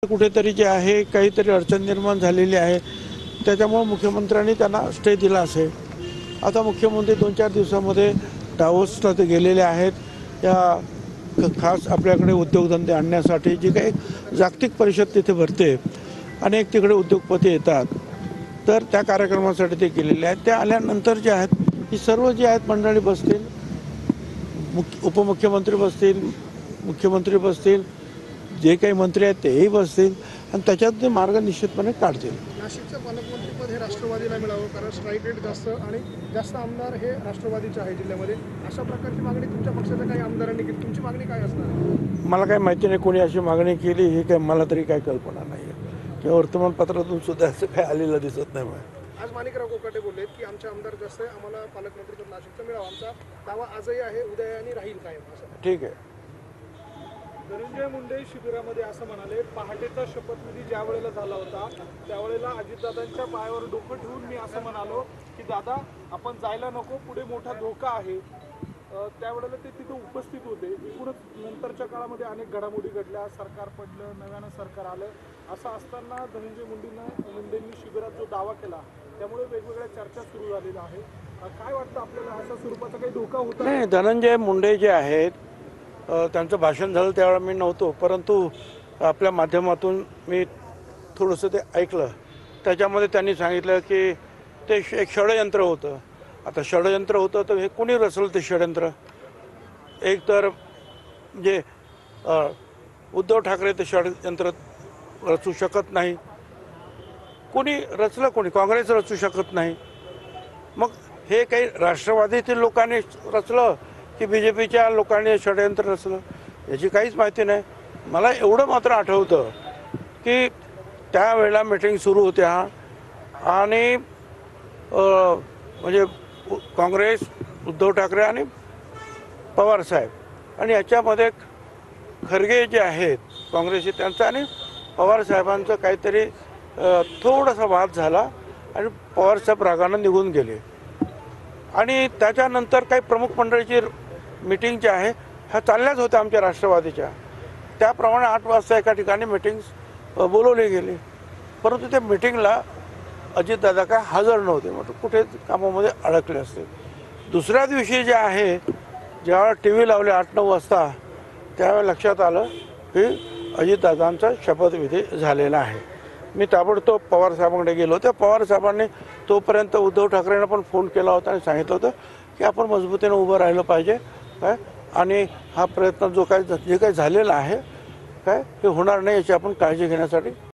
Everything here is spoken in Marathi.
कुठेतरी जे आहे काहीतरी अडचण निर्माण झालेली आहे, त्याच्यामुळे मुख्यमंत्र्यांनी त्यांना स्टे दिला असेल। आता मुख्यमंत्री 2-4 दिवसामध्ये डावोसला ते गेलेले आहेत। या खास आपल्याकडे उद्योगधंदे आणण्यासाठी जी काही जागतिक परिषद तिथे भरते, अनेक तिकडे उद्योगपती येतात, तर त्या कार्यक्रमासाठी ते गेलेले आहेत। ते आल्यानंतर जे आहेत ही सर्व जी आहेत मंडळी बसतील, उपमुख्यमंत्री बसतील, मुख्यमंत्री बसतील, जे काही मंत्री आहेत तेही बसतील आणि त्याच्यात ते मार्ग निश्चितपणे काढतील। नाशिकचं पालकमंत्रीपद हे राष्ट्रवादीला मिळावं, कारण स्ट्राईक रेट जास्त आणि जास्त आमदार हे राष्ट्रवादीचे आहे जिल्ह्यामध्ये। अशा प्रकारची मागणी तुमच्या पक्षाच्या काही आमदारांनी केली, तुमची मागणी काय असणार? मला काही माहिती नाही कोणी अशी मागणी केली, ही काही मला तरी काही कल्पना नाही आहे किंवा वर्तमानपत्रातून सुद्धा असं काही आलेलं दिसत नाही मला। आज माणिकराव कोकाटे बोलले की आमचे आमदार जास्त आहे, आम्हाला पालकमंत्रीपद नाशिकचं मिळावं। आमचा दावा आजही आहे, उद्या आणि राहील कायम असं। ठीक आहे। धनंजय मुंडे शिबिरामध्ये असं म्हणाले, पहाटेचा शपथविधी ज्या वेळेला झाला होता त्यावेळेला अजितदादांच्या पायावर डोकं ठेवून मी असं म्हणालो की दादा आपण जायला नको, पुढे मोठा धोका आहे। त्यावेळेला ते तिथे उपस्थित होते। एकूणच नंतरच्या काळामध्ये अनेक घडामोडी घडल्या, सरकार पडलं, नव्यानं सरकार आलं। असं असताना धनंजय मुंडेंनी शिबिरात जो दावा केला त्यामुळे वेगवेगळ्या चर्चा सुरू झालेल्या आहेत। काय वाटतं आपल्याला, अशा स्वरूपाचा काही धोका होता? नाही, धनंजय मुंडे जे आहेत त्यांचं भाषण झालं त्यावेळेला मी नव्हतो, परंतु आपल्या माध्यमातून मी थोडंसं ते ऐकलं। त्याच्यामध्ये त्यांनी सांगितलं की ते एक षडयंत्र होतं। आता षडयंत्र होतं तर हे कोणी रचलं ते षडयंत्र? एक तर म्हणजे उद्धव ठाकरे ते षडयंत्र रचू शकत नाही, कोणी रचलं, कोणी काँग्रेस रचू शकत नाही। मग हे काही राष्ट्रवादीतील लोकांनी रचलं की BJPच्या लोकांनी षडयंत्र रचलं, याची काहीच माहिती नाही। मला एवढं मात्र आठवतं की त्यावेळेला मीटिंग सुरू होत्या आणि म्हणजे काँग्रेस, उद्धव ठाकरे आणि पवार साहेब आणि याच्यामध्ये खरगे जे आहेत काँग्रेसचे त्यांचं आणि पवार साहेबांचं काहीतरी थोडासा वाद झाला आणि पवार साहेब रागानं निघून गेले। आणि त्याच्यानंतर काही प्रमुख मंडळीची मीटिंग जी आहे ह्या चालल्याच होत्या आमच्या राष्ट्रवादीच्या, त्याप्रमाणे 8 वाजता एका ठिकाणी मीटिंग्स बोलवली गेली, परंतु त्या मीटिंगला अजितदादा काय हजर नव्हते, मग कुठे कामामध्ये अडकले असते। दुसऱ्या दिवशी जे आहे जेव्हा TV लावले 8-9 वाजता, त्यावेळेला लक्षात आलं की अजितदादांचा शपथविधी झालेला आहे। मी ताबडतोब पवार साहेबांकडे गेलो। त्या पवार साहेबांनी तोपर्यंत उद्धव ठाकरेंना पण फोन केला होता आणि सांगितलं होतं की आपण मजबूतीने उभं राहिलं पाहिजे काय, आणि हा प्रयत्न जो काय जे काही झालेला आहे काय हे होणार नाही याची आपण काळजी घेण्यासाठी